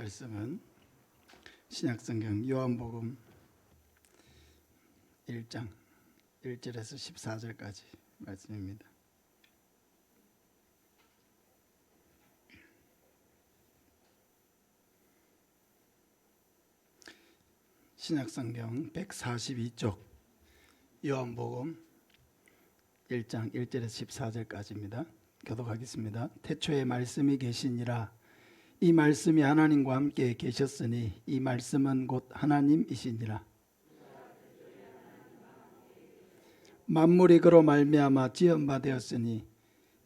말씀은 신약성경 요한복음 1장 1절에서 14절까지 말씀입니다. 신약성경 142쪽 요한복음 1장 1절에서 14절까지입니다. 교독하겠습니다. 태초에 말씀이 계시니라. 이 말씀이 하나님과 함께 계셨으니 이 말씀은 곧 하나님이시니라. 만물이 그로 말미암아 지은 바 되었으니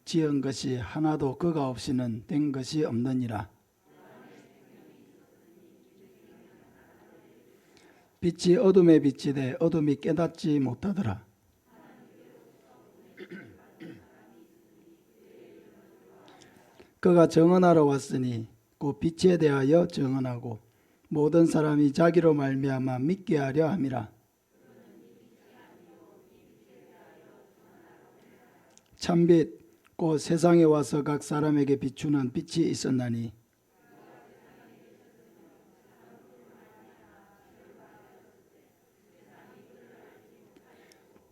지은 것이 하나도 그가 없이는 된 것이 없느니라. 빛이 어둠에 비치되 어둠이 깨닫지 못하더라. 그가 정언하러 왔으니 그 빛에 대하여 정언하고 모든 사람이 자기로 말미암아 믿게 하려 함이라. 참빛 곧 세상에 와서 각 사람에게 비추는 빛이 있었나니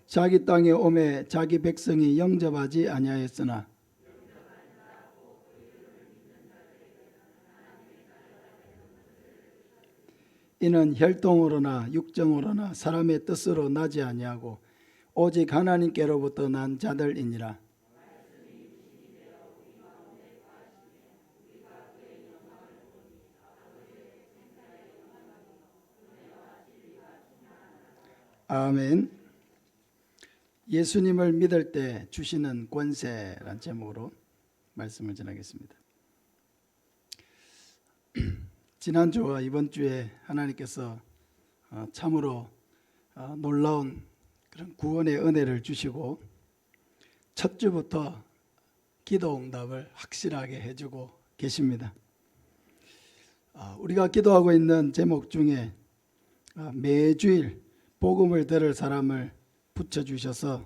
자기 땅에 오매 자기 백성이 영접하지 아니하였으나 이는 혈통으로나 육정으로나 사람의 뜻으로 나지 아니하고 오직 하나님께로부터 난 자들이니라. 아멘. 예수님을 믿을 때 주시는 권세란 제목으로 말씀을 전하겠습니다. 지난주와 이번 주에 하나님께서 참으로 놀라운 그런 구원의 은혜를 주시고 첫 주부터 기도 응답을 확실하게 해주고 계십니다. 우리가 기도하고 있는 제목 중에 매주일 복음을 들을 사람을 붙여주셔서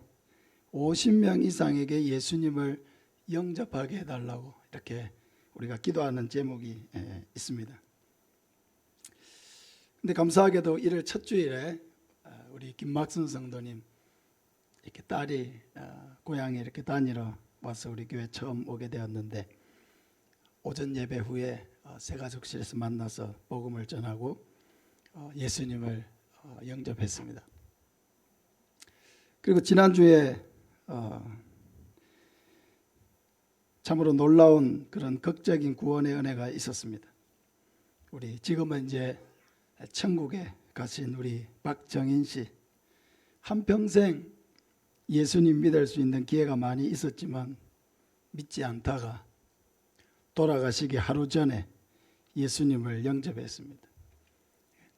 50명 이상에게 예수님을 영접하게 해달라고 이렇게 우리가 기도하는 제목이 있습니다. 근데 감사하게도 1월 첫 주일에 우리 김막순 성도님 이렇게 딸이 고향에 이렇게 다니러 와서 우리 교회 처음 오게 되었는데 오전 예배 후에 새가족실에서 만나서 복음을 전하고 예수님을 영접했습니다. 그리고 지난주에 참으로 놀라운 그런 극적인 구원의 은혜가 있었습니다. 우리 지금은 이제 천국에 가신 우리 박정인 씨 한평생 예수님 믿을 수 있는 기회가 많이 있었지만 믿지 않다가 돌아가시기 하루 전에 예수님을 영접했습니다.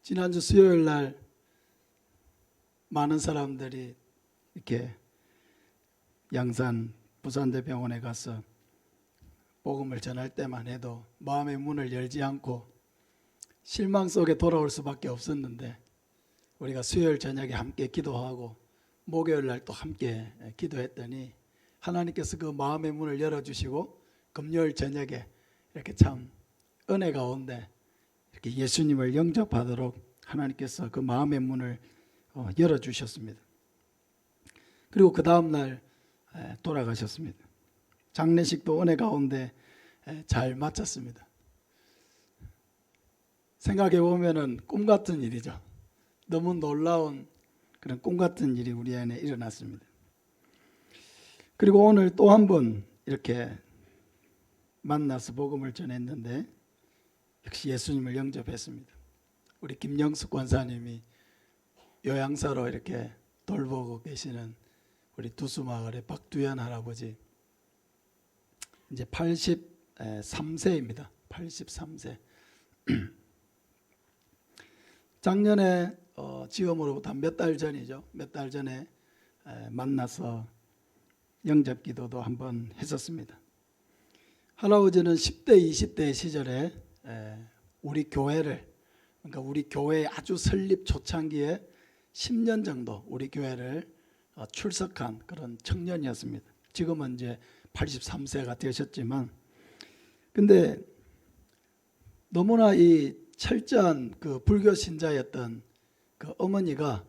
지난주 수요일 날 많은 사람들이 이렇게 양산 부산대병원에 가서 복음을 전할 때만 해도 마음의 문을 열지 않고 실망 속에 돌아올 수밖에 없었는데 우리가 수요일 저녁에 함께 기도하고 목요일 날 또 함께 기도했더니 하나님께서 그 마음의 문을 열어주시고 금요일 저녁에 이렇게 참 은혜 가운데 이렇게 예수님을 영접하도록 하나님께서 그 마음의 문을 열어주셨습니다. 그리고 그 다음날 돌아가셨습니다. 장례식도 은혜 가운데 잘 마쳤습니다. 생각해 보면은 꿈 같은 일이죠. 너무 놀라운 그런 꿈 같은 일이 우리 안에 일어났습니다. 그리고 오늘 또 한 번 이렇게 만나서 복음을 전했는데 역시 예수님을 영접했습니다. 우리 김영숙 권사님이 요양사로 이렇게 돌보고 계시는 우리 두수마을의 박두현 할아버지 이제 83세입니다. 83세. 작년에 지금으로부터 몇 달 전이죠. 몇 달 전에 만나서 영접 기도도 한번 했었습니다. 할아버지는 10대, 20대 시절에 우리 교회를 그러니까 우리 교회 아주 설립 초창기에 10년 정도 우리 교회를 출석한 그런 청년이었습니다. 지금은 이제 83세가 되셨지만 근데 너무나 이 철저한 그 불교 신자였던 그 어머니가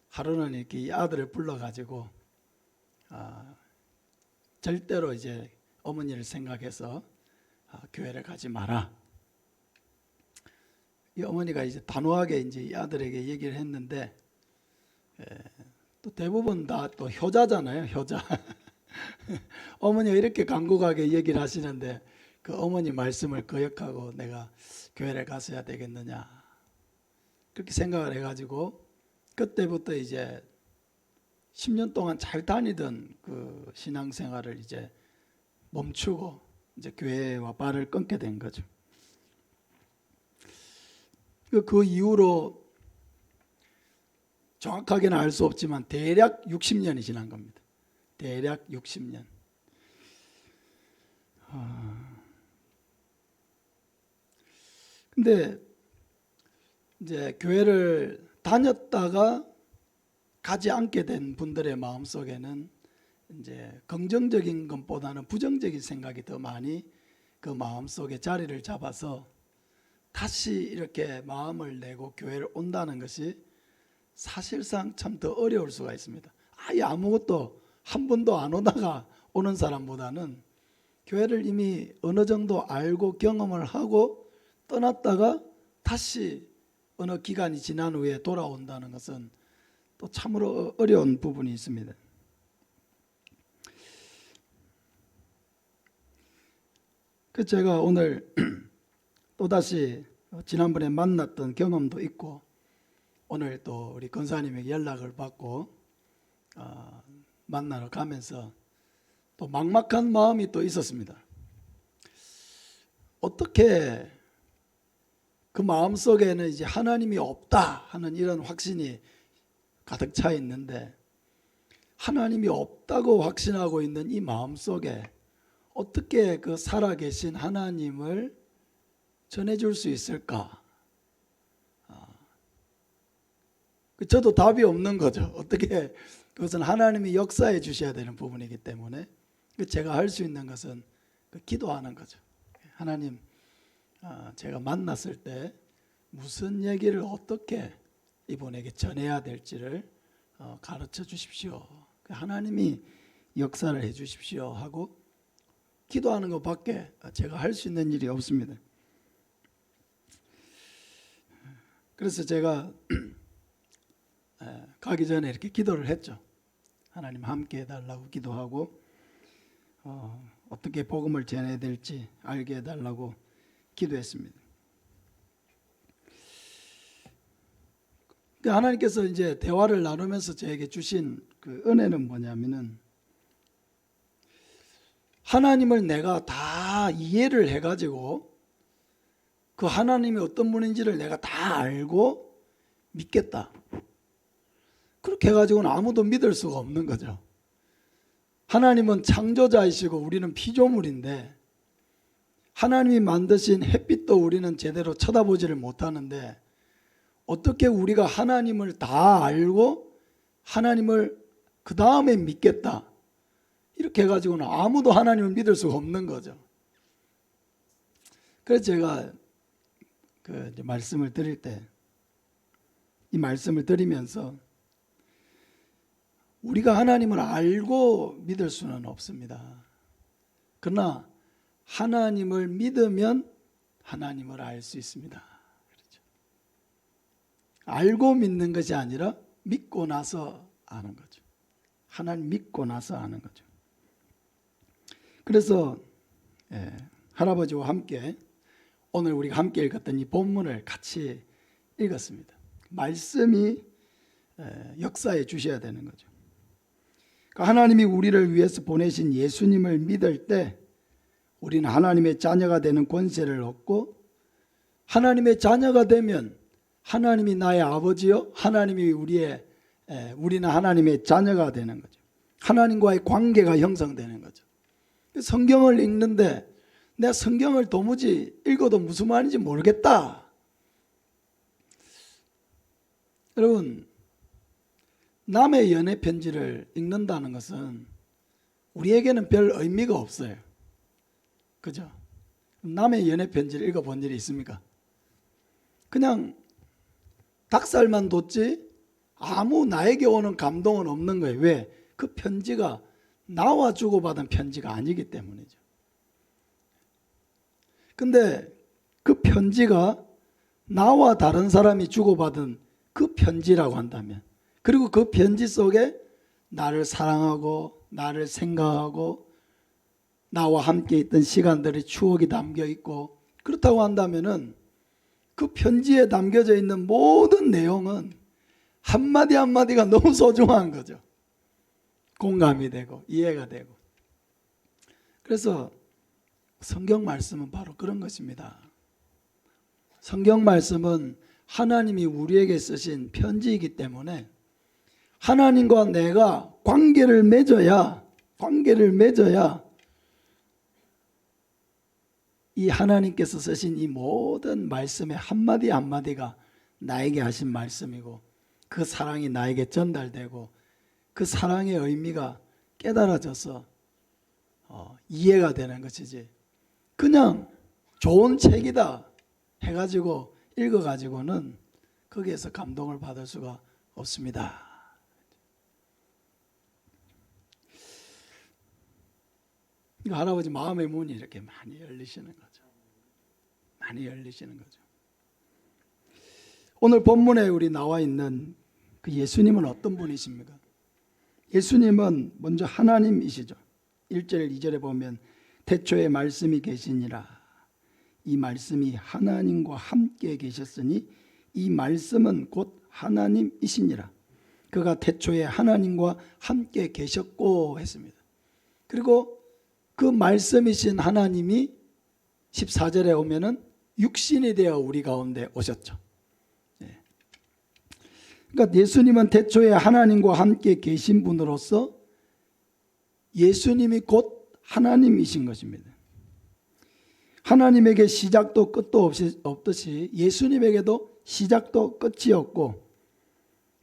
하루는 이렇게 이 아들을 불러가지고 절대로 이제 어머니를 생각해서 교회를 가지 마라. 이 어머니가 이제 단호하게 이제 이 아들에게 얘기를 했는데 또 대부분 다 또 효자잖아요, 효자. 어머니가 이렇게 간곡하게 얘기를 하시는데 그 어머니 말씀을 거역하고 내가 교회를 갔어야 되겠느냐 그렇게 생각을 해가지고 그때부터 이제 10년 동안 잘 다니던 그 신앙생활을 이제 멈추고 이제 교회와 발을 끊게 된 거죠. 그 이후로 정확하게는 알 수 없지만 대략 60년이 지난 겁니다. 대략 60년. 근데 이제 교회를 다녔다가 가지 않게 된 분들의 마음속에는 이제 긍정적인 것보다는 부정적인 생각이 더 많이 그 마음속에 자리를 잡아서 다시 이렇게 마음을 내고 교회를 온다는 것이 사실상 참 더 어려울 수가 있습니다. 아예 아무것도 한 번도 안 오다가 오는 사람보다는 교회를 이미 어느 정도 알고 경험을 하고 떠났다가 다시 어느 기간이 지난 후에 돌아온다는 것은 또 참으로 어려운 부분이 있습니다. 그래서 제가 오늘 또다시 지난번에 만났던 경험도 있고 오늘 또 우리 권사님에게 연락을 받고 만나러 가면서 또 막막한 마음이 또 있었습니다. 어떻게 그 마음속에는 이제 하나님이 없다 하는 이런 확신이 가득 차 있는데 하나님이 없다고 확신하고 있는 이 마음속에 어떻게 그 살아계신 하나님을 전해줄 수 있을까? 저도 답이 없는 거죠. 어떻게 그것은 하나님이 역사해 주셔야 되는 부분이기 때문에 제가 할 수 있는 것은 기도하는 거죠. 하나님, 제가 만났을 때 무슨 얘기를 어떻게 이분에게 전해야 될지를 가르쳐 주십시오. 하나님이 역사를 해 주십시오 하고 기도하는 것밖에 제가 할 수 있는 일이 없습니다. 그래서 제가 가기 전에 이렇게 기도를 했죠. 하나님 함께 해달라고 기도하고 어떻게 복음을 전해야 될지 알게 해달라고 기도했습니다. 하나님께서 이제 대화를 나누면서 저에게 주신 그 은혜는 뭐냐면은 하나님을 내가 다 이해를 해가지고 그 하나님이 어떤 분인지를 내가 다 알고 믿겠다. 그렇게 해가지고는 아무도 믿을 수가 없는 거죠. 하나님은 창조자이시고 우리는 피조물인데 하나님이 만드신 햇빛도 우리는 제대로 쳐다보지를 못하는데 어떻게 우리가 하나님을 다 알고 하나님을 그 다음에 믿겠다. 이렇게 해가지고는 아무도 하나님을 믿을 수가 없는 거죠. 그래서 제가 이제 말씀을 드릴 때 이 말씀을 드리면서 우리가 하나님을 알고 믿을 수는 없습니다. 그러나 하나님을 믿으면 하나님을 알 수 있습니다. 그렇죠? 알고 믿는 것이 아니라 믿고 나서 아는 거죠. 하나님 믿고 나서 아는 거죠. 그래서 할아버지와 함께 오늘 우리가 함께 읽었던 이 본문을 같이 읽었습니다. 말씀이 역사해 주셔야 되는 거죠. 하나님이 우리를 위해서 보내신 예수님을 믿을 때 우리는 하나님의 자녀가 되는 권세를 얻고 하나님의 자녀가 되면 하나님이 나의 아버지요 하나님이 우리는 하나님의 자녀가 되는 거죠. 하나님과의 관계가 형성되는 거죠. 성경을 읽는데 내가 성경을 도무지 읽어도 무슨 말인지 모르겠다. 여러분, 남의 연애 편지를 읽는다는 것은 우리에게는 별 의미가 없어요. 그죠? 남의 연애 편지를 읽어본 일이 있습니까? 그냥 닭살만 돋지 아무 나에게 오는 감동은 없는 거예요. 왜? 그 편지가 나와 주고받은 편지가 아니기 때문이죠. 근데 그 편지가 나와 다른 사람이 주고받은 그 편지라고 한다면, 그리고 그 편지 속에 나를 사랑하고 나를 생각하고 나와 함께 있던 시간들의 추억이 담겨 있고, 그렇다고 한다면은 그 편지에 담겨져 있는 모든 내용은 한마디 한마디가 너무 소중한 거죠. 공감이 되고 이해가 되고. 그래서 성경 말씀은 바로 그런 것입니다. 성경 말씀은 하나님이 우리에게 쓰신 편지이기 때문에 하나님과 내가 관계를 맺어야 이 하나님께서 쓰신 이 모든 말씀의 한마디 한마디가 나에게 하신 말씀이고, 그 사랑이 나에게 전달되고 그 사랑의 의미가 깨달아져서 이해가 되는 것이지, 그냥 좋은 책이다 해가지고 읽어가지고는 거기에서 감동을 받을 수가 없습니다. 할아버지 마음의 문이 이렇게 많이 열리시는 거죠. 많이 열리시는 거죠. 오늘 본문에 우리 나와 있는 그 예수님은 어떤 분이십니까? 예수님은 먼저 하나님이시죠. 1절 2절에 보면 태초에 말씀이 계시니라. 이 말씀이 하나님과 함께 계셨으니 이 말씀은 곧 하나님이시니라. 그가 태초에 하나님과 함께 계셨고 했습니다. 그리고 그 말씀이신 하나님이 14절에 오면은 육신이 되어 우리 가운데 오셨죠. 그러니까 예수님은 태초에 하나님과 함께 계신 분으로서 예수님이 곧 하나님이신 것입니다. 하나님에게 시작도 끝도 없듯이 예수님에게도 시작도 끝이 없고,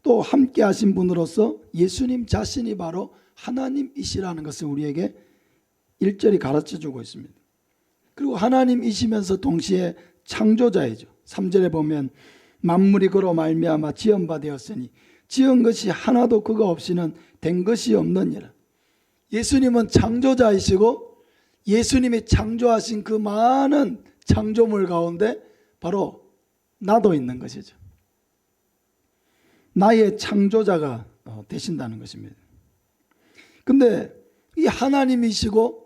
또 함께 하신 분으로서 예수님 자신이 바로 하나님이시라는 것을 우리에게 1절이 가르쳐주고 있습니다. 그리고 하나님이시면서 동시에 창조자이죠. 3절에 보면 만물이 그로 말미암아 지은 바 되었으니 지은 것이 하나도 그가 없이는 된 것이 없느니라. 예수님은 창조자이시고 예수님이 창조하신 그 많은 창조물 가운데 바로 나도 있는 것이죠. 나의 창조자가 되신다는 것입니다. 근데 이 하나님이시고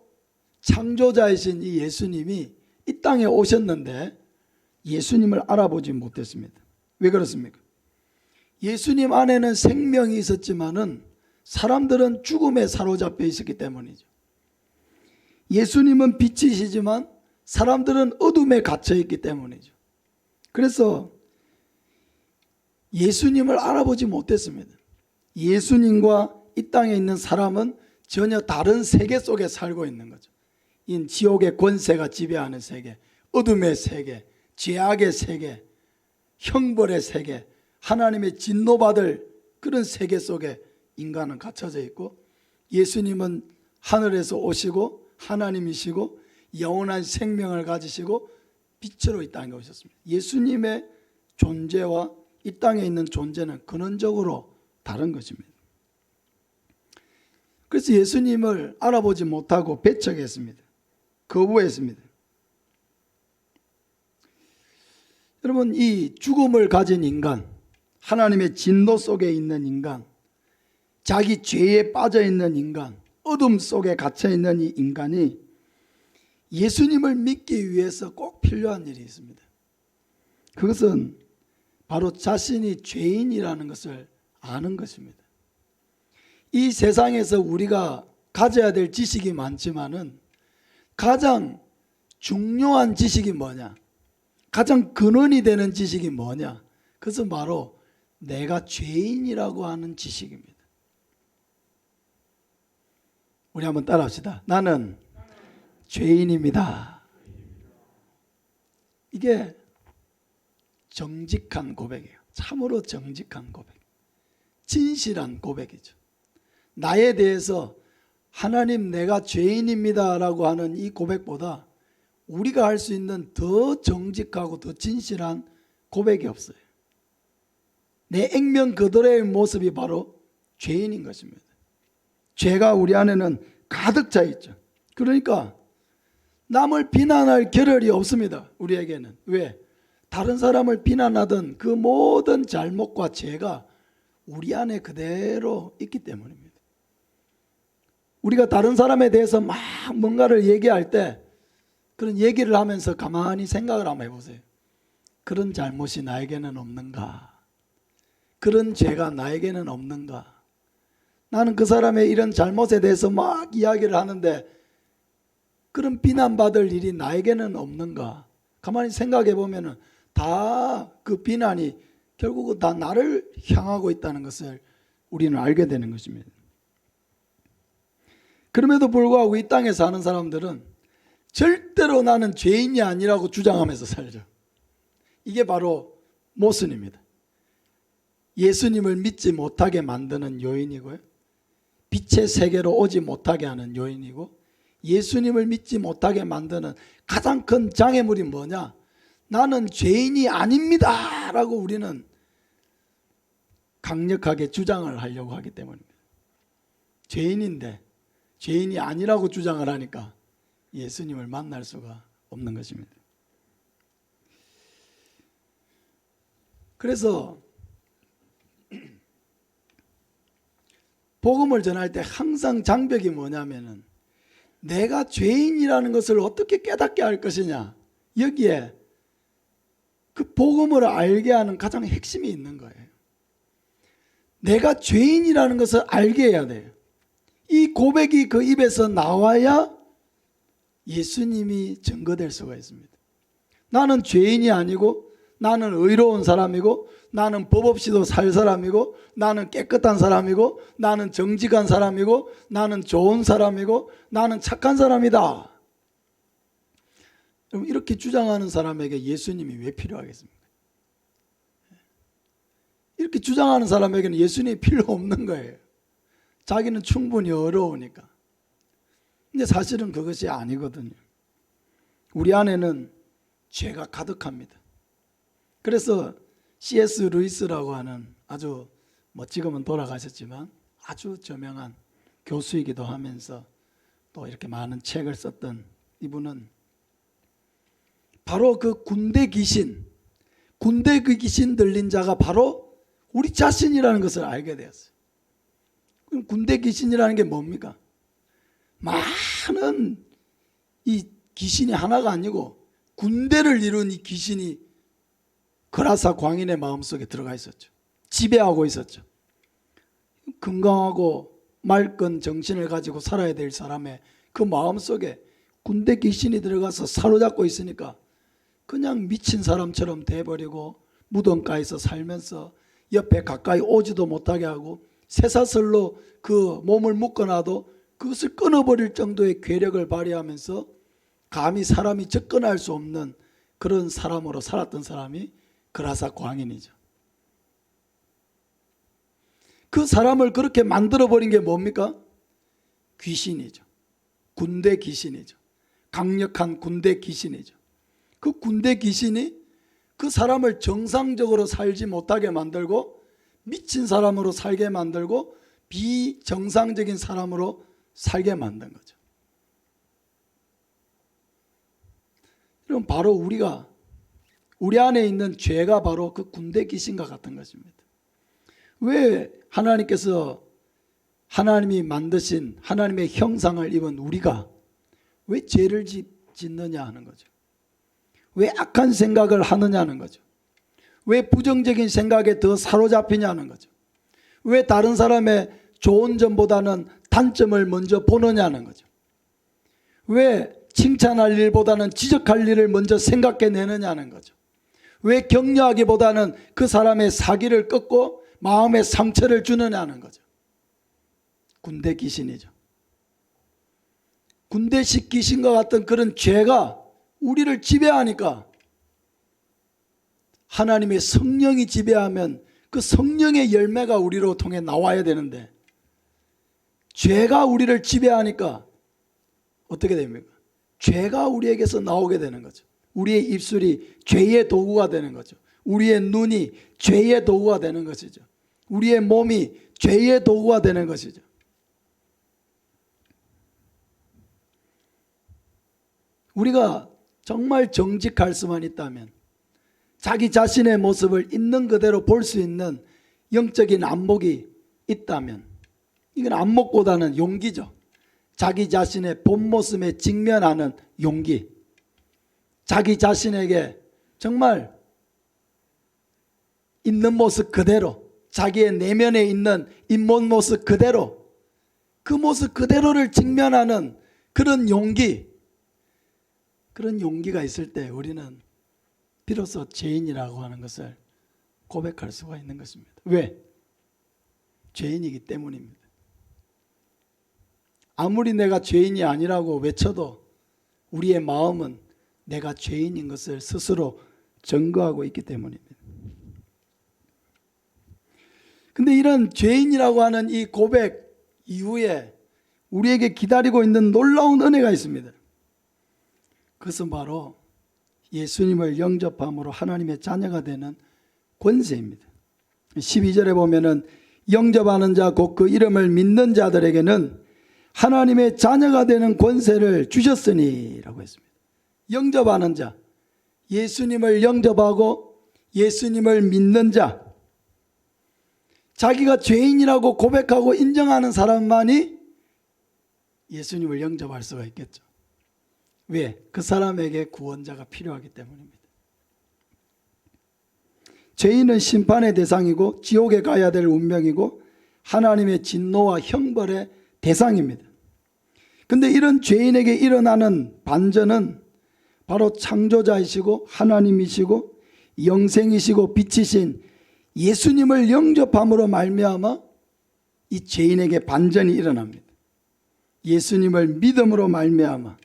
창조자이신 이 예수님이 이 땅에 오셨는데 예수님을 알아보지 못했습니다. 왜 그렇습니까? 예수님 안에는 생명이 있었지만은 사람들은 죽음에 사로잡혀 있었기 때문이죠. 예수님은 빛이시지만 사람들은 어둠에 갇혀 있기 때문이죠. 그래서 예수님을 알아보지 못했습니다. 예수님과 이 땅에 있는 사람은 전혀 다른 세계 속에 살고 있는 거죠. 이 지옥의 권세가 지배하는 세계, 어둠의 세계, 죄악의 세계, 형벌의 세계, 하나님의 진노받을 그런 세계 속에 인간은 갇혀져 있고, 예수님은 하늘에서 오시고 하나님이시고 영원한 생명을 가지시고 빛으로 이 땅에 오셨습니다. 예수님의 존재와 이 땅에 있는 존재는 근원적으로 다른 것입니다. 그래서 예수님을 알아보지 못하고 배척했습니다. 거부했습니다. 여러분, 이 죽음을 가진 인간, 하나님의 진노 속에 있는 인간, 자기 죄에 빠져 있는 인간, 어둠 속에 갇혀 있는 이 인간이 예수님을 믿기 위해서 꼭 필요한 일이 있습니다. 그것은 바로 자신이 죄인이라는 것을 아는 것입니다. 이 세상에서 우리가 가져야 될 지식이 많지만은 가장 중요한 지식이 뭐냐? 가장 근원이 되는 지식이 뭐냐? 그것은 바로 내가 죄인이라고 하는 지식입니다. 우리 한번 따라합시다. 나는 죄인입니다. 이게 정직한 고백이에요. 참으로 정직한 고백, 진실한 고백이죠. 나에 대해서 하나님 내가 죄인입니다 라고 하는 이 고백보다 우리가 할 수 있는 더 정직하고 더 진실한 고백이 없어요. 내 액면 그대로의 모습이 바로 죄인인 것입니다. 죄가 우리 안에는 가득 차 있죠. 그러니까 남을 비난할 겨를이 없습니다. 우리에게는. 왜? 다른 사람을 비난하던 그 모든 잘못과 죄가 우리 안에 그대로 있기 때문입니다. 우리가 다른 사람에 대해서 막 뭔가를 얘기할 때 그런 얘기를 하면서 가만히 생각을 한번 해보세요. 그런 잘못이 나에게는 없는가? 그런 죄가 나에게는 없는가? 나는 그 사람의 이런 잘못에 대해서 막 이야기를 하는데 그런 비난받을 일이 나에게는 없는가? 가만히 생각해 보면은 다 그 비난이 결국은 다 나를 향하고 있다는 것을 우리는 알게 되는 것입니다. 그럼에도 불구하고 이 땅에 사는 사람들은 절대로 나는 죄인이 아니라고 주장하면서 살죠. 이게 바로 모순입니다. 예수님을 믿지 못하게 만드는 요인이고요. 빛의 세계로 오지 못하게 하는 요인이고, 예수님을 믿지 못하게 만드는 가장 큰 장애물이 뭐냐? 나는 죄인이 아닙니다 라고 우리는 강력하게 주장을 하려고 하기 때문입니다. 죄인인데 죄인이 아니라고 주장을 하니까 예수님을 만날 수가 없는 것입니다. 그래서 복음을 전할 때 항상 장벽이 뭐냐면은 내가 죄인이라는 것을 어떻게 깨닫게 할 것이냐, 여기에 그 복음을 알게 하는 가장 핵심이 있는 거예요. 내가 죄인이라는 것을 알게 해야 돼요. 이 고백이 그 입에서 나와야 예수님이 증거될 수가 있습니다. 나는 죄인이 아니고, 나는 의로운 사람이고, 나는 법 없이도 살 사람이고, 나는 깨끗한 사람이고, 나는 정직한 사람이고, 나는 좋은 사람이고, 나는 착한 사람이다. 그럼 이렇게 주장하는 사람에게 예수님이 왜 필요하겠습니까? 이렇게 주장하는 사람에게는 예수님이 필요 없는 거예요. 자기는 충분히 어려우니까. 근데 사실은 그것이 아니거든요. 우리 안에는 죄가 가득합니다. 그래서 C.S. 루이스라고 하는 아주 지금은 돌아가셨지만 아주 저명한 교수이기도 하면서 또 이렇게 많은 책을 썼던 이분은 바로 그 군대 귀신 들린 자가 바로 우리 자신이라는 것을 알게 되었어요. 그럼 군대 귀신이라는 게 뭡니까? 많은 이 귀신이 하나가 아니고 군대를 이룬 이 귀신이 거라사 광인의 마음속에 들어가 있었죠. 지배하고 있었죠. 건강하고 맑은 정신을 가지고 살아야 될 사람의 그 마음속에 군대 귀신이 들어가서 사로잡고 있으니까 그냥 미친 사람처럼 돼버리고 무덤가에서 살면서 옆에 가까이 오지도 못하게 하고 쇠사슬로 그 몸을 묶어놔도 그것을 끊어버릴 정도의 괴력을 발휘하면서 감히 사람이 접근할 수 없는 그런 사람으로 살았던 사람이 거라사 광인이죠. 그 사람을 그렇게 만들어버린 게 뭡니까? 귀신이죠. 군대 귀신이죠. 강력한 군대 귀신이죠. 그 군대 귀신이 그 사람을 정상적으로 살지 못하게 만들고 미친 사람으로 살게 만들고 비정상적인 사람으로 살게 만든 거죠. 그럼 바로 우리 안에 있는 죄가 바로 그 군대 귀신과 같은 것입니다. 왜 하나님께서 하나님이 만드신 하나님의 형상을 입은 우리가 왜 죄를 짓느냐 하는 거죠. 왜 악한 생각을 하느냐는 거죠. 왜 부정적인 생각에 더 사로잡히냐는 거죠. 왜 다른 사람의 좋은 점보다는 단점을 먼저 보느냐는 거죠. 왜 칭찬할 일보다는 지적할 일을 먼저 생각해내느냐는 거죠. 왜 격려하기보다는 그 사람의 사기를 꺾고 마음의 상처를 주느냐는 거죠. 군대 귀신이죠. 군대식 귀신과 같은 그런 죄가 우리를 지배하니까 하나님의 성령이 지배하면 그 성령의 열매가 우리로 통해 나와야 되는데 죄가 우리를 지배하니까 어떻게 됩니까? 죄가 우리에게서 나오게 되는 거죠. 우리의 입술이 죄의 도구가 되는 거죠. 우리의 눈이 죄의 도구가 되는 것이죠. 우리의 몸이 죄의 도구가 되는 것이죠. 우리가 정말 정직할 수만 있다면, 자기 자신의 모습을 있는 그대로 볼 수 있는 영적인 안목이 있다면, 이건 안목보다는 용기죠. 자기 자신의 본 모습에 직면하는 용기. 자기 자신에게 정말 있는 모습 그대로, 자기의 내면에 있는 인본 모습 그대로, 그 모습 그대로를 직면하는 그런 용기, 그런 용기가 있을 때 우리는 비로소 죄인이라고 하는 것을 고백할 수가 있는 것입니다. 왜? 죄인이기 때문입니다. 아무리 내가 죄인이 아니라고 외쳐도 우리의 마음은 내가 죄인인 것을 스스로 증거하고 있기 때문입니다. 근데 이런 죄인이라고 하는 이 고백 이후에 우리에게 기다리고 있는 놀라운 은혜가 있습니다. 그것은 바로 예수님을 영접함으로 하나님의 자녀가 되는 권세입니다. 12절에 보면은 영접하는 자 곧 그 이름을 믿는 자들에게는 하나님의 자녀가 되는 권세를 주셨으니 라고 했습니다. 영접하는 자, 예수님을 영접하고 예수님을 믿는 자, 자기가 죄인이라고 고백하고 인정하는 사람만이 예수님을 영접할 수가 있겠죠. 왜? 그 사람에게 구원자가 필요하기 때문입니다. 죄인은 심판의 대상이고 지옥에 가야 될 운명이고 하나님의 진노와 형벌의 대상입니다. 근데 이런 죄인에게 일어나는 반전은 바로 창조자이시고 하나님이시고 영생이시고 빛이신 예수님을 영접함으로 말미암아 이 죄인에게 반전이 일어납니다. 예수님을 믿음으로 말미암아,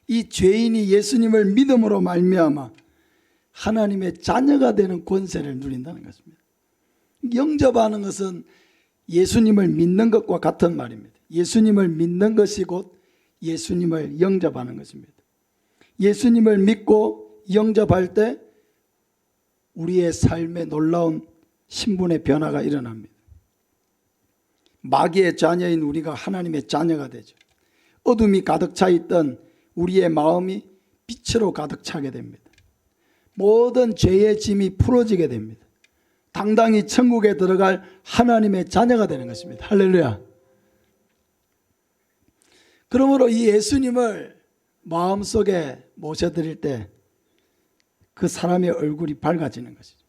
이 죄인이 예수님을 믿음으로 말미암아 하나님의 자녀가 되는 권세를 누린다는 것입니다. 영접하는 것은 예수님을 믿는 것과 같은 말입니다. 예수님을 믿는 것이 곧 예수님을 영접하는 것입니다. 예수님을 믿고 영접할 때 우리의 삶에 놀라운 신분의 변화가 일어납니다. 마귀의 자녀인 우리가 하나님의 자녀가 되죠. 어둠이 가득 차 있던 우리의 마음이 빛으로 가득 차게 됩니다. 모든 죄의 짐이 풀어지게 됩니다. 당당히 천국에 들어갈 하나님의 자녀가 되는 것입니다. 할렐루야. 그러므로 이 예수님을 마음속에 모셔드릴 때 그 사람의 얼굴이 밝아지는 것이죠.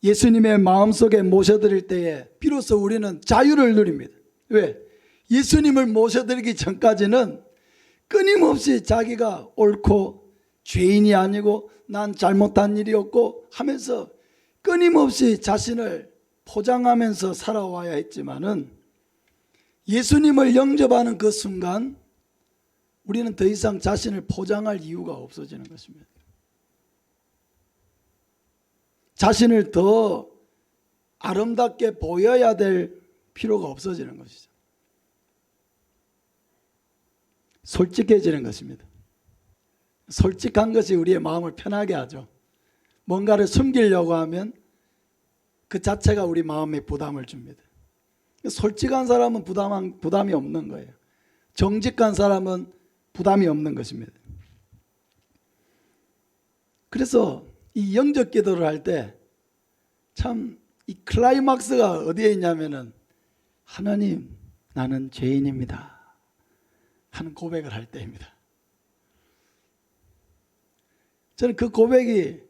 예수님의 마음속에 모셔드릴 때에 비로소 우리는 자유를 누립니다. 왜? 예수님을 모셔드리기 전까지는 끊임없이 자기가 옳고 죄인이 아니고 난 잘못한 일이 없고 하면서 끊임없이 자신을 포장하면서 살아와야 했지만은 예수님을 영접하는 그 순간 우리는 더 이상 자신을 포장할 이유가 없어지는 것입니다. 자신을 더 아름답게 보여야 될 필요가 없어지는 것이죠. 솔직해지는 것입니다. 솔직한 것이 우리의 마음을 편하게 하죠. 뭔가를 숨기려고 하면 그 자체가 우리 마음에 부담을 줍니다. 솔직한 사람은 부담이 없는 거예요. 정직한 사람은 부담이 없는 것입니다. 그래서 이 영접 기도를 할 때 참 이 클라이막스가 어디에 있냐면은 하나님 나는 죄인입니다 하는 고백을 할 때입니다. 저는 그 고백이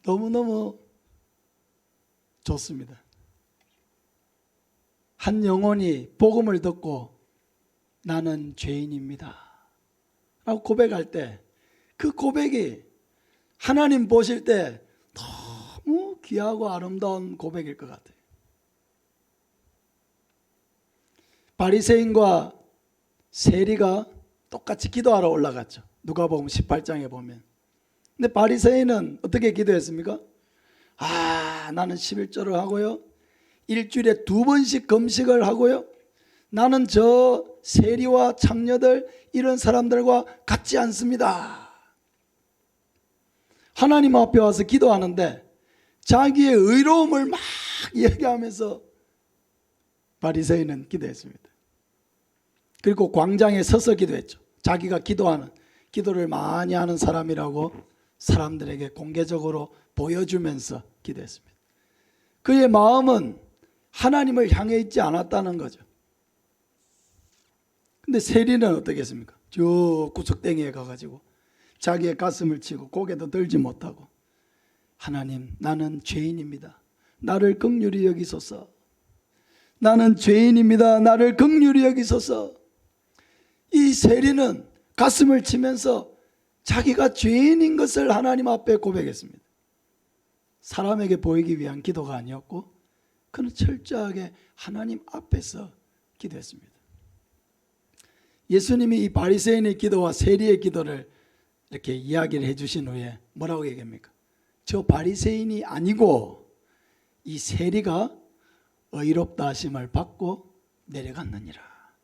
너무너무 좋습니다. 한 영혼이 복음을 듣고 나는 죄인입니다 라고 고백할 때 그 고백이 하나님 보실 때 너무 귀하고 아름다운 고백일 것 같아요. 바리새인과 세리가 똑같이 기도하러 올라갔죠. 누가복음 18장에 보면. 근데 바리새인은 어떻게 기도했습니까? 나는 11조를 하고요, 일주일에 2번씩 금식을 하고요, 나는 저 세리와 창녀들 이런 사람들과 같지 않습니다. 하나님 앞에 와서 기도하는데 자기의 의로움을 막 얘기하면서 바리새인은 기도했습니다. 그리고 광장에 서서 기도했죠. 자기가 기도하는, 기도를 많이 하는 사람이라고 사람들에게 공개적으로 보여주면서 기도했습니다. 그의 마음은 하나님을 향해 있지 않았다는 거죠. 근데 세리는 어떻게 했습니까? 저 구석탱이에 가가지고 자기의 가슴을 치고 고개도 들지 못하고, 하나님, 나는 죄인입니다. 나를 긍휼히 여기소서. 나는 죄인입니다. 나를 긍휼히 여기소서. 이 세리는 가슴을 치면서 자기가 죄인인 것을 하나님 앞에 고백했습니다. 사람에게 보이기 위한 기도가 아니었고 그는 철저하게 하나님 앞에서 기도했습니다. 예수님이 이 바리새인의 기도와 세리의 기도를 이렇게 이야기를 해주신 후에 뭐라고 얘기합니까? 저 바리새인이 아니고 이 세리가 의롭다 하심을 받고 내려갔느니라.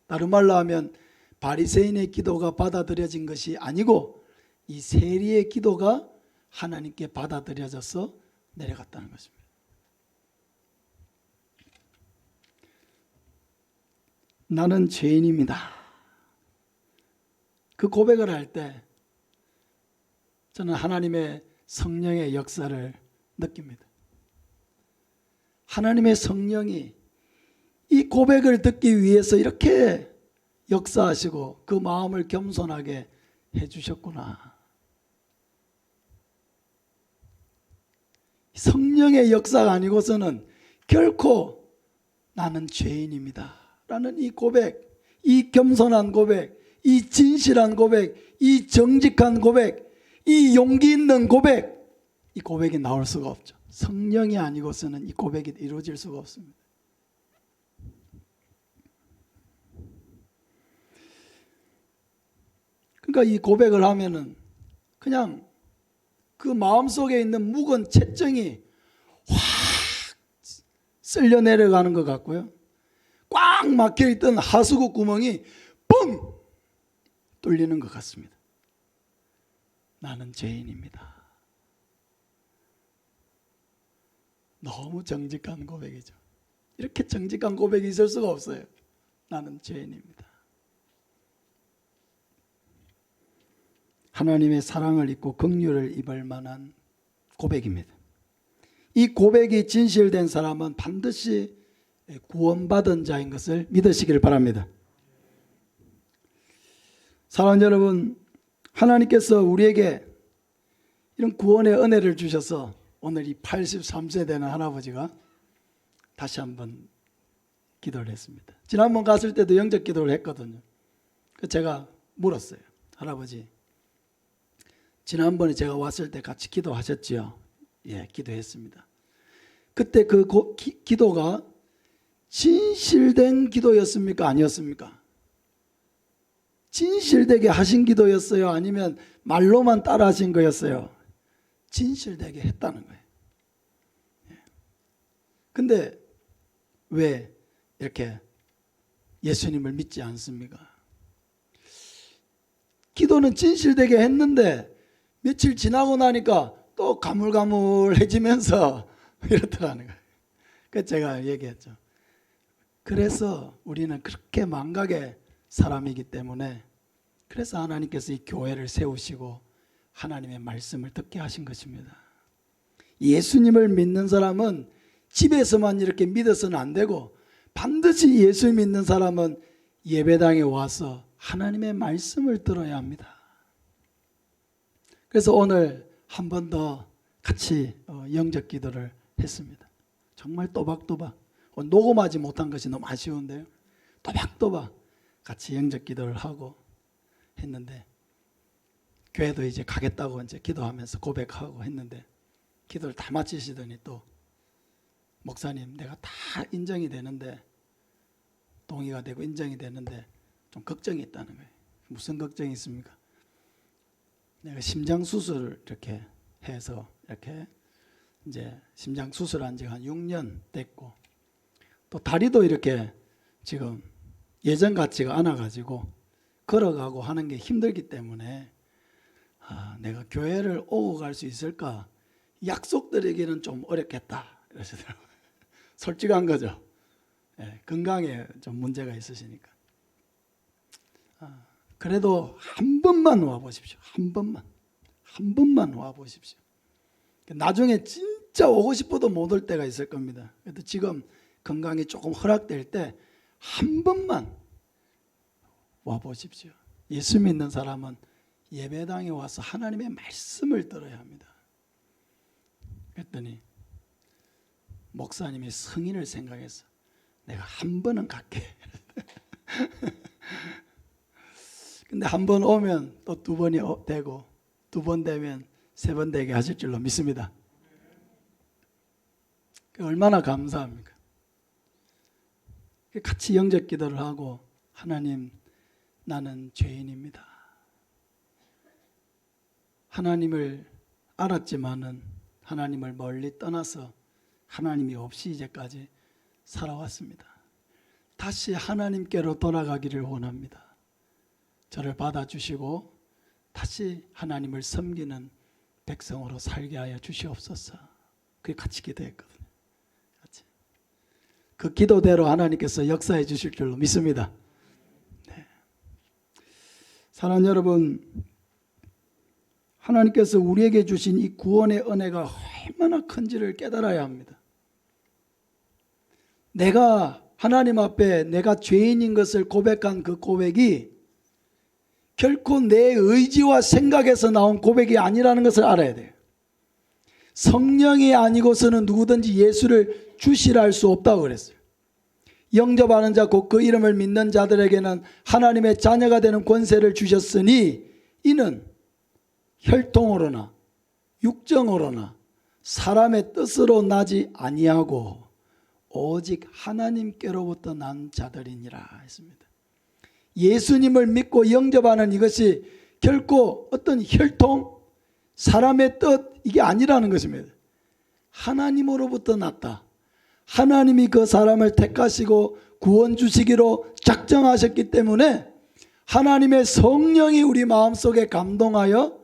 다른 말로 하면 바리새인의 기도가 받아들여진 것이 아니고 이 세리의 기도가 하나님께 받아들여져서 내려갔다는 것입니다. 나는 죄인입니다. 그 고백을 할 때 저는 하나님의 성령의 역사를 느낍니다. 하나님의 성령이 이 고백을 듣기 위해서 이렇게 역사하시고 그 마음을 겸손하게 해주셨구나. 성령의 역사가 아니고서는 결코 나는 죄인입니다 라는 이 고백, 이 겸손한 고백, 이 진실한 고백, 이 정직한 고백, 이 용기 있는 고백, 이 고백이 나올 수가 없죠. 성령이 아니고서는 이 고백이 이루어질 수가 없습니다. 그러니까 이 고백을 하면은 그냥 그 마음속에 있는 묵은 채증이 확 쓸려 내려가는 것 같고요. 꽉 막혀있던 하수구 구멍이 뻥 뚫리는 것 같습니다. 나는 죄인입니다. 너무 정직한 고백이죠. 이렇게 정직한 고백이 있을 수가 없어요. 나는 죄인입니다. 하나님의 사랑을 입고 긍휼을 입을 만한 고백입니다. 이 고백이 진실된 사람은 반드시 구원받은 자인 것을 믿으시길 바랍니다. 사랑하는 여러분, 하나님께서 우리에게 이런 구원의 은혜를 주셔서 오늘 이 83세 되는 할아버지가 다시 한번 기도를 했습니다. 지난번 갔을 때도 영적 기도를 했거든요. 제가 물었어요. 할아버지, 지난번에 제가 왔을 때 같이 기도하셨지요? 예, 기도했습니다. 그때 그 기도가 진실된 기도였습니까? 아니었습니까? 진실되게 하신 기도였어요? 아니면 말로만 따라 하신 거였어요? 진실되게 했다는 거예요. 근데 왜 이렇게 예수님을 믿지 않습니까? 기도는 진실되게 했는데 며칠 지나고 나니까 또 가물가물해지면서 이렇더라는 거예요. 그래서 제가 얘기했죠. 그래서 우리는 그렇게 망각의 사람이기 때문에, 그래서 하나님께서 이 교회를 세우시고 하나님의 말씀을 듣게 하신 것입니다. 예수님을 믿는 사람은 집에서만 이렇게 믿어서는 안 되고 반드시 예수 믿는 사람은 예배당에 와서 하나님의 말씀을 들어야 합니다. 그래서 오늘 한 번 더 같이 영적 기도를 했습니다. 정말 또박또박, 녹음하지 못한 것이 너무 아쉬운데요. 또박또박 같이 영적 기도를 하고 했는데, 교회도 이제 가겠다고 이제 기도하면서 고백하고 했는데, 기도를 다 마치시더니 또 목사님, 내가 다 인정이 되는데, 동의가 되고 인정이 되는데 좀 걱정이 있다는 거예요. 무슨 걱정이 있습니까? 내가 심장 수술을 이렇게 해서 이렇게 이제 심장 수술한 지가 한 6년 됐고, 또 다리도 이렇게 지금 예전 같지가 않아가지고 걸어가고 하는 게 힘들기 때문에 내가 교회를 오고 갈 수 있을까? 약속드리기는 좀 어렵겠다 이러시더라고요. 솔직한 거죠. 건강에 좀 문제가 있으시니까. 그래도 한 번만 와보십시오. 한 번만 와보십시오. 나중에 진짜 오고 싶어도 못 올 때가 있을 겁니다. 그래도 지금 건강이 조금 허락될 때 한 번만 와보십시오. 예수 믿는 사람은 예배당에 와서 하나님의 말씀을 들어야 합니다. 그랬더니 목사님이 성인을 생각해서 내가 한 번은 갈게. 근데 한 번 오면 또 두 번이 되고 두 번 되면 세 번 되게 하실 줄로 믿습니다. 얼마나 감사합니까? 같이 영접 기도를 하고 하나님 나는 죄인입니다. 하나님을 알았지만은 하나님을 멀리 떠나서 하나님이 없이 이제까지 살아왔습니다. 다시 하나님께로 돌아가기를 원합니다. 저를 받아주시고 다시 하나님을 섬기는 백성으로 살게 하여 주시옵소서. 그게 같이 기도했거든요. 같이. 그 기도대로 하나님께서 역사해 주실 줄로 믿습니다. 네. 사랑하는 여러분, 하나님께서 우리에게 주신 이 구원의 은혜가 얼마나 큰지를 깨달아야 합니다. 내가 하나님 앞에 내가 죄인인 것을 고백한 그 고백이 결코 내 의지와 생각에서 나온 고백이 아니라는 것을 알아야 돼요. 성령이 아니고서는 누구든지 예수를 주시라 할 수 없다고 그랬어요. 영접하는 자 곧 그 이름을 믿는 자들에게는 하나님의 자녀가 되는 권세를 주셨으니 이는 혈통으로나 육정으로나 사람의 뜻으로 나지 아니하고 오직 하나님께로부터 난 자들이니라 했습니다. 예수님을 믿고 영접하는 이것이 결코 어떤 혈통, 사람의 뜻 이게 아니라는 것입니다. 하나님으로부터 났다. 하나님이 그 사람을 택하시고 구원 주시기로 작정하셨기 때문에 하나님의 성령이 우리 마음속에 감동하여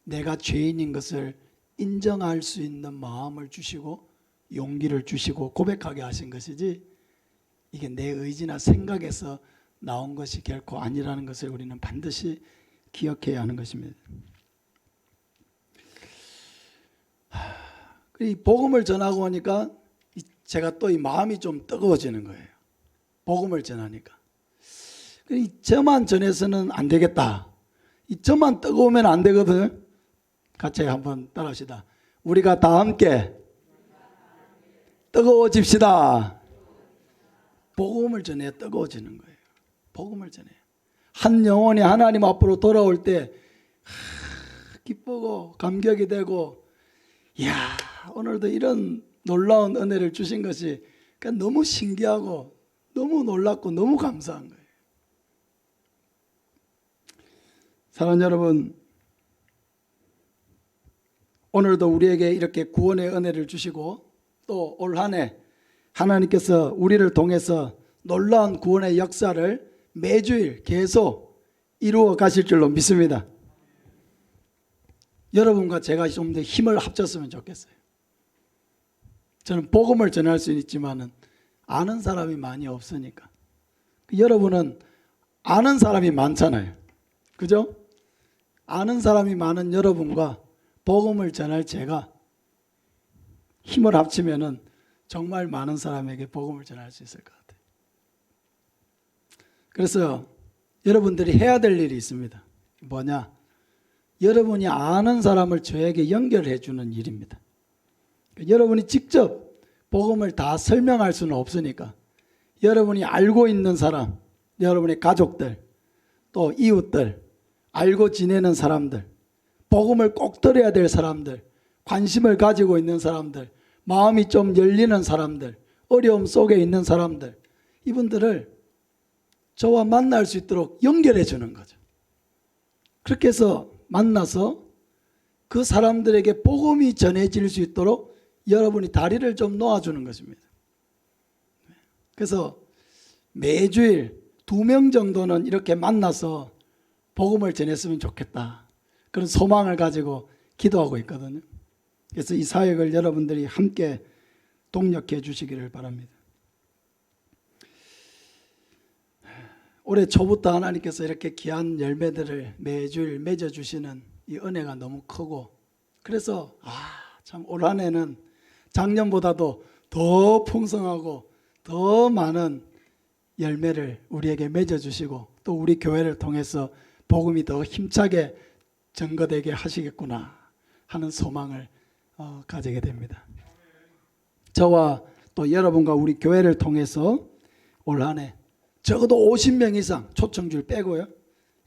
내가 죄인인 것을 인정할 수 있는 마음을 주시고 용기를 주시고 고백하게 하신 것이지 이게 내 의지나 생각에서 나온 것이 결코 아니라는 것을 우리는 반드시 기억해야 하는 것입니다. 이 복음을 전하고 오니까 제가 또 이 마음이 좀 뜨거워지는 거예요. 복음을 전하니까. 저만 전해서는 안 되겠다. 이 저만 뜨거우면 안 되거든요. 같이 한번 따라합시다. 우리가 다 함께 뜨거워집시다. 복음을 전해야 뜨거워지는 거예요. 복음을 전해요. 한 영혼이 하나님 앞으로 돌아올 때 기쁘고 감격이 되고 이야 오늘도 이런 놀라운 은혜를 주신 것이 그러니까 너무 신기하고 너무 놀랍고 너무 감사한 거예요. 사랑하는 여러분, 오늘도 우리에게 이렇게 구원의 은혜를 주시고 또 올 한 해 하나님께서 우리를 통해서 놀라운 구원의 역사를 매주일 계속 이루어 가실 줄로 믿습니다. 여러분과 제가 좀 더 힘을 합쳤으면 좋겠어요. 저는 복음을 전할 수는 있지만 아는 사람이 많이 없으니까. 여러분은 아는 사람이 많잖아요. 그죠? 아는 사람이 많은 여러분과 복음을 전할 제가 힘을 합치면은 정말 많은 사람에게 복음을 전할 수 있을 것 같아요. 그래서 여러분들이 해야 될 일이 있습니다. 뭐냐? 여러분이 아는 사람을 저에게 연결해 주는 일입니다. 여러분이 직접 복음을 다 설명할 수는 없으니까 여러분이 알고 있는 사람, 여러분의 가족들, 또 이웃들, 알고 지내는 사람들, 복음을 꼭 들어야 될 사람들, 관심을 가지고 있는 사람들, 마음이 좀 열리는 사람들, 어려움 속에 있는 사람들, 이분들을 저와 만날 수 있도록 연결해 주는 거죠. 그렇게 해서 만나서 그 사람들에게 복음이 전해질 수 있도록 여러분이 다리를 좀 놓아주는 것입니다. 그래서 매주일 2명 정도는 이렇게 만나서 복음을 전했으면 좋겠다, 그런 소망을 가지고 기도하고 있거든요. 그래서 이 사역을 여러분들이 함께 동력해 주시기를 바랍니다. 올해 초부터 하나님께서 이렇게 귀한 열매들을 매주일 맺어주시는 이 은혜가 너무 크고, 그래서 참 올 한 해는 작년보다도 더 풍성하고 더 많은 열매를 우리에게 맺어주시고, 또 우리 교회를 통해서 복음이 더 힘차게 전거되게 하시겠구나 하는 소망을 가지게 됩니다. 저와 또 여러분과 우리 교회를 통해서 올 한 해 적어도 50명 이상, 초청줄 빼고요,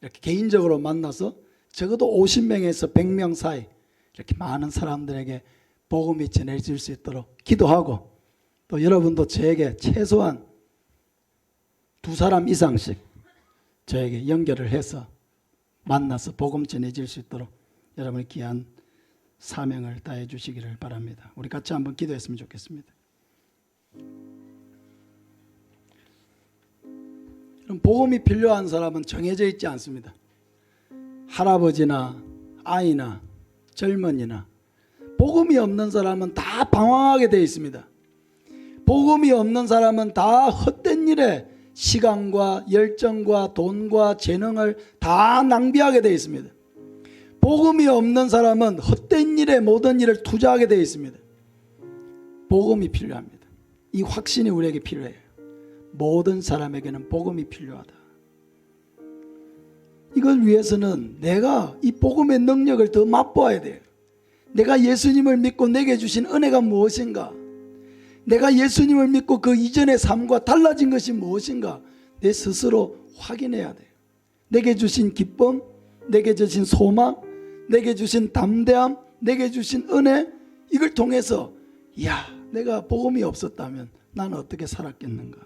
이렇게 개인적으로 만나서 적어도 50명에서 100명 사이 이렇게 많은 사람들에게 복음이 전해질 수 있도록 기도하고, 또 여러분도 저에게 최소한 2사람 이상씩 저에게 연결을 해서 만나서 복음 전해질 수 있도록 여러분의 귀한 사명을 다해 주시기를 바랍니다. 우리 같이 한번 기도했으면 좋겠습니다. 그럼 복음이 필요한 사람은 정해져 있지 않습니다. 할아버지나 아이나 젊은이나, 복음이 없는 사람은 다 방황하게 되어 있습니다. 복음이 없는 사람은 다 헛된 일에 시간과 열정과 돈과 재능을 다 낭비하게 되어 있습니다. 복음이 없는 사람은 헛된 일에 모든 일을 투자하게 되어 있습니다. 복음이 필요합니다. 이 확신이 우리에게 필요해요. 모든 사람에게는 복음이 필요하다. 이걸 위해서는 내가 이 복음의 능력을 더 맛보아야 돼요. 내가 예수님을 믿고 내게 주신 은혜가 무엇인가? 내가 예수님을 믿고 그 이전의 삶과 달라진 것이 무엇인가? 내 스스로 확인해야 돼요. 내게 주신 기쁨, 내게 주신 소망, 내게 주신 담대함, 내게 주신 은혜, 이걸 통해서 내가 복음이 없었다면 나는 어떻게 살았겠는가?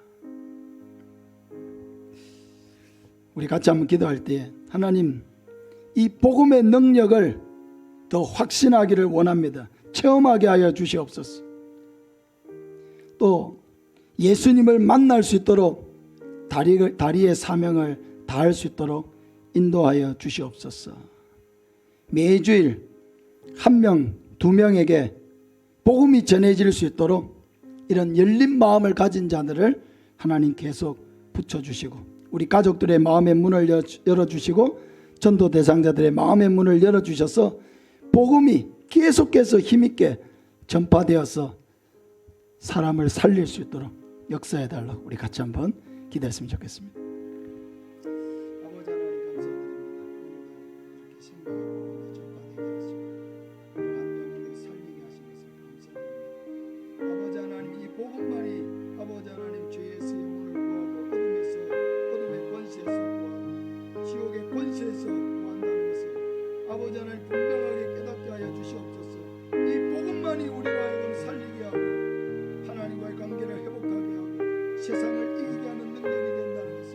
우리 같이 한번 기도할 때, 하나님, 이 복음의 능력을 더 확신하기를 원합니다. 체험하게 하여 주시옵소서. 또 예수님을 만날 수 있도록 다리의 사명을 다할 수 있도록 인도하여 주시옵소서. 매주일 1명, 2명에게 복음이 전해질 수 있도록 이런 열린 마음을 가진 자들을 하나님 계속 붙여주시고, 우리 가족들의 마음의 문을 열어주시고, 전도 대상자들의 마음의 문을 열어주셔서 복음이 계속해서 힘있게 전파되어서 사람을 살릴 수 있도록 역사해달라고 우리 같이 한번 기도했으면 좋겠습니다. 아버지 하나님 감사드립니다. 신방의 복음이 전파되게 하시고 만명을 살리게 하신 것을 감사합니다. 아버지 하나님, 이 복음만이 아버지 하나님 죄에서 영혼을 구하고 어둠의 권세에서 구하고 지옥의 권세에서 구한다는 것을 아버지 하나님 분명하게 깨닫게 하여 주시옵소서. 이 복음만이 우리로 하여금 살리게 하고 하나님과의 관계를 회복하게 하고 세상을 이기게 하는 능력이 된다는 것을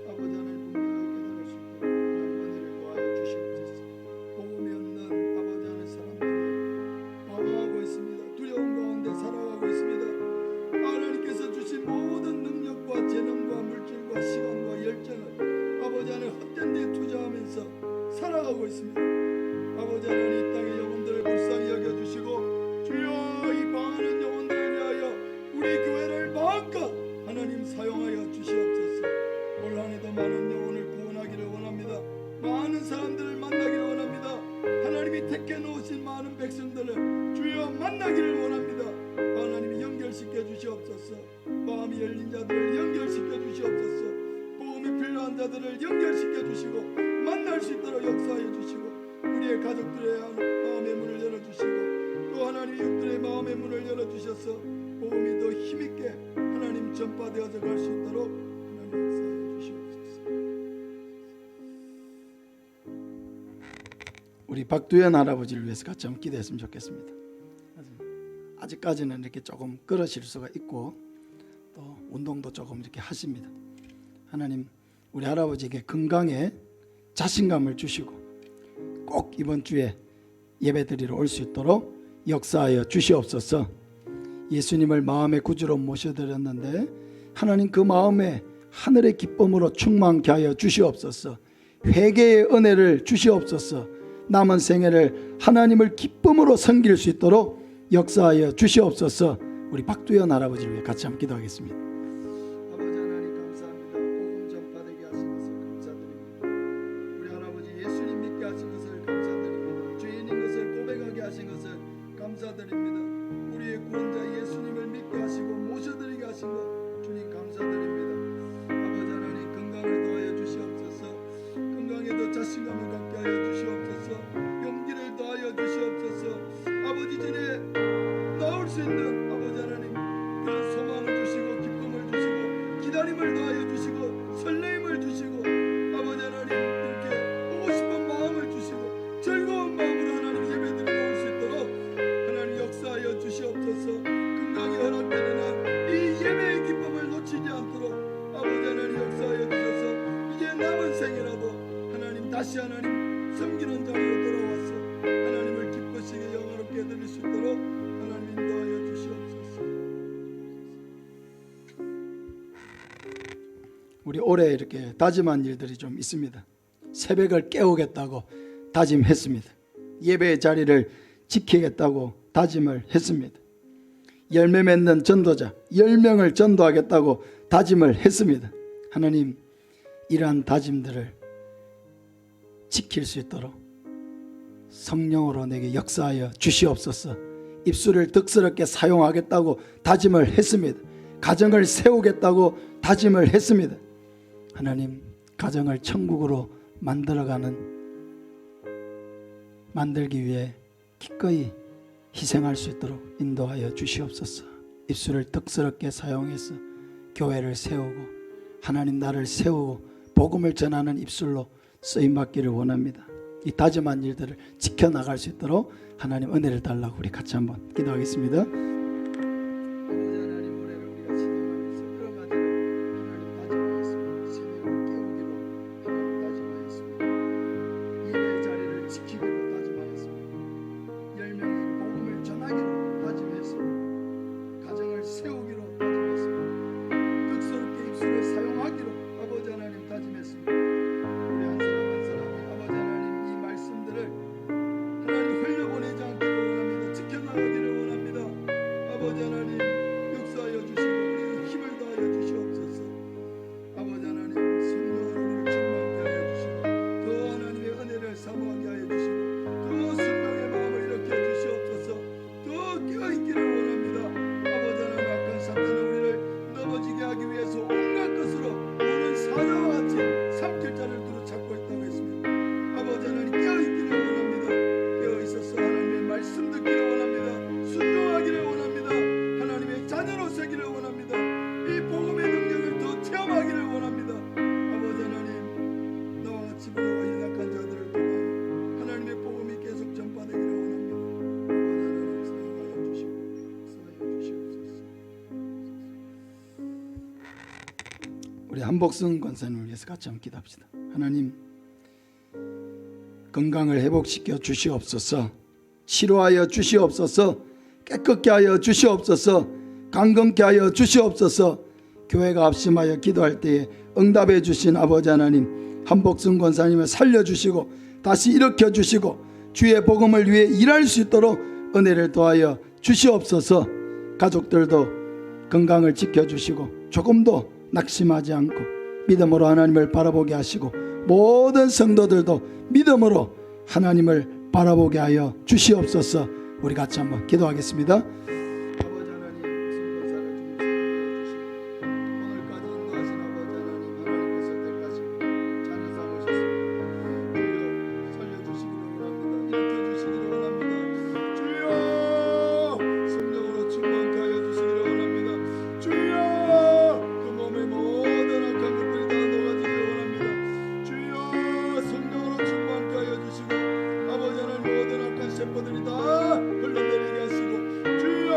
아버지 하나님 분명하게 깨달을 수 있도록 하나님 은혜를 더하여 주시옵소서. 복음이 없는 아버지 하나님 사람들이 방황하고 있습니다. 두려움 가운데 살아가고 있습니다. 하나님께서 주신 모든 능력과 재능과 물질과 시간과 열정을 아버지 하나님 헛된 데 투자하면서 살아가고 있습니다. 아버지 하나님, 이 땅의 영혼들을 불쌍히 여겨주시고 주여 이 방하는 영혼들을 위하여 우리 교회를 마음껏 하나님 사용하여 주시옵소서. 올 한해도 많은 영혼을 구원하기를 원합니다. 많은 사람들을 만나기를 원합니다. 하나님이 택해 놓으신 많은 백성들을 주여 만나기를 원합니다. 하나님이 연결시켜 주시옵소서. 마음이 열린 자들을 연결시켜 주시옵소서. 복음이 필요한 자들을 연결시켜 주시고 만날 수 있도록 역사하여 주시고 우리의 가족들의 마음의 문을 열어주시고 또 하나님 이웃들의 마음의 문을 열어주셔서 복음이 더 힘있게 하나님 전파되어져 갈 수 있도록 하나님 역사하여 주시옵소서. 우리 박두현 할아버지를 위해서 같이 한번 기도했으면 좋겠습니다. 아직까지는 이렇게 조금 걸으실 수가 있고 또 운동도 조금 이렇게 하십니다. 하나님, 우리 할아버지에게 건강에 자신감을 주시고 꼭 이번 주에 예배드리러 올 수 있도록 역사하여 주시옵소서. 예수님을 마음의 구주로 모셔드렸는데 하나님 그 마음에 하늘의 기쁨으로 충만케 하여 주시옵소서. 회개의 은혜를 주시옵소서. 남은 생애를 하나님을 기쁨으로 섬길 수 있도록 역사하여 주시옵소서. 우리 박두현 할아버지를 위해 같이 한번 기도하겠습니다. 아버지 하나님 감사합니다. 복음 전파되게 하신 것을 감사드립니다. 우리 할아버지 예수님 믿게 하신 것을 감사드립니다. 죄인인 것을 고백하게 하신 것을 감사드립니다. 우리의 구원자 예수님을 믿게 하시고 모셔드리게 하신 것 주님 감사드립니다. 아버지 하나님 건강을 더하여 주시옵소서. 건강에도 자신감을 갖게 하여 주시옵소서. 용기를 더하여 주시옵소서. 아버지 전에 나올 수 있는 아버지 하나님 그런 소망을 주시고 기쁨을 주시고 기다림을 더하여 주시고 설레임을 주시고 아버지 하나님 이렇게 오고 싶은 마음을 주시고 즐거운 마음으로 하나님 예배드리러 올 수 있도록 하나님 역사하여 주시옵소서. 건강이 허락되는 이 예배의 기쁨을 놓치지 않도록 아버지 하나님 역사하여 주셔서 이제 남은 생이라도 하나님 다시 하나님 섬기는 자리로 돌아와서 하나님을 기쁘시게 영화롭게 드릴 수 있도록 하나님 인도하여 주시옵소서. 우리 올해 이렇게 다짐한 일들이 좀 있습니다. 새벽을 깨우겠다고 다짐했습니다. 예배의 자리를 지키겠다고 다짐을 했습니다. 열매 맺는 전도자 10명을 전도하겠다고 다짐을 했습니다. 하나님 이러한 다짐들을 지킬 수 있도록 성령으로 내게 역사하여 주시옵소서. 입술을 덕스럽게 사용하겠다고 다짐을 했습니다. 가정을 세우겠다고 다짐을 했습니다. 하나님 가정을 천국으로 만들기 위해 기꺼이 희생할 수 있도록 인도하여 주시옵소서. 입술을 덕스럽게 사용해서 교회를 세우고 하나님 나를 세우고 복음을 전하는 입술로 쓰임받기를 원합니다. 이 다짐한 일들을 지켜나갈 수 있도록 하나님 은혜를 달라고 우리 같이 한번 기도하겠습니다. 아버지 하나님 올해를 우리가 진행하면서 여러 가지를 하나님 다짐하였습니다. 새벽을 깨우기로 하나님 다짐하였습니다. 예배의 자리를 지키기로 다짐하였습니다. 10명에게 복음을 전하기로 다짐했습니다. 가정을 세우기로 다짐했습니다. 덕스럽게 입술을 사용하기로 아버지 하나님 다짐했습니다. 우리 한 사람 한 사람이 아버지 하나님 이 말씀들을 하나님 흘려보내지 않기를 원합니다. 지켜나가기를 원합니다. 아버지 하나님 역사하여 주시고 우리의 힘을 다하여 주시옵소서. 아버지 하나님 성령으로 우리를 충만케 하여 주시고 더 하나님의 은혜를 사모하게 하여 주시고 더 순종의 마음을 일으켜 주시옵소서. 더 깨어있기를 원합니다. 아버지 하나님 악한 사탄은 우리를 넘어지게 하기 위해서 온갖 것으로 우리는 사자와 같이 삼킬 자를 두루 찾고 있다고 했습니다. 아버지 하나님 깨어있기를 원합니다. 깨어있어서 하나님의 말씀 듣기를 원합니다. 순종하기를 원합니다. 하나님의 자녀로 서기를 원합니다. 이 복음의 능력을 더 체험하기를 원합니다. 아버지 하나님 나와 같이 부여와 연약한 자들을 통하여 하나님의 복음이 계속 전파되기를 원합니다. 아버지 하나님 사용하여 주시옵소서. 우리 한복승 권사님을 위해서 같이 한번 기도합시다. 하나님 건강을 회복시켜 주시옵소서. 치료하여 주시옵소서. 깨끗게 하여 주시옵소서. 강건케 하여 주시옵소서. 교회가 합심하여 기도할 때에 응답해 주신 아버지 하나님 한복승 권사님을 살려주시고 다시 일으켜 주시고 주의 복음을 위해 일할 수 있도록 은혜를 더하여 주시옵소서. 가족들도 건강을 지켜주시고 조금도 낙심하지 않고 믿음으로 하나님을 바라보게 하시고 모든 성도들도 믿음으로 하나님을 바라보게 하여 주시옵소서. 우리 같이 한번 기도하겠습니다. 아버지 하나님 성도사를 주시고 오늘까지 인도하신 아버지 하나님 하나님께서 택하시고 자녀 삼으셨습니다. 주여 살려주시기를 원합니다. 일으켜주시기를 원합니다. 주여 성령으로 충만케 하여 주시기를 원합니다. 주여 그 몸의 모든 악한 것들이 다 녹아지기를 원합니다. 주여 성령으로 충만케 하여 주시고 아버지 하나님 모든 악한 세포들이 다 흘러내리게 하시고 주여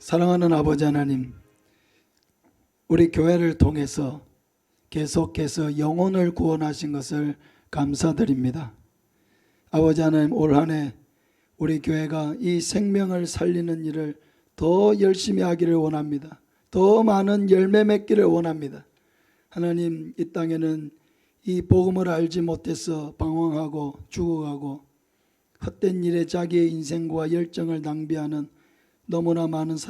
사랑하는 아버지 하나님, 우리 교회를 통해서 계속해서 영혼을 구원하신 것을 감사드립니다. 아버지 하나님, 올 한 해 우리 교회가 이 생명을 살리는 일을 더 열심히 하기를 원합니다. 더 많은 열매 맺기를 원합니다. 하나님, 이 땅에는 이 복음을 알지 못해서 방황하고 죽어가고 헛된 일에 자기의 인생과 열정을 낭비하는 너무나 많은 사람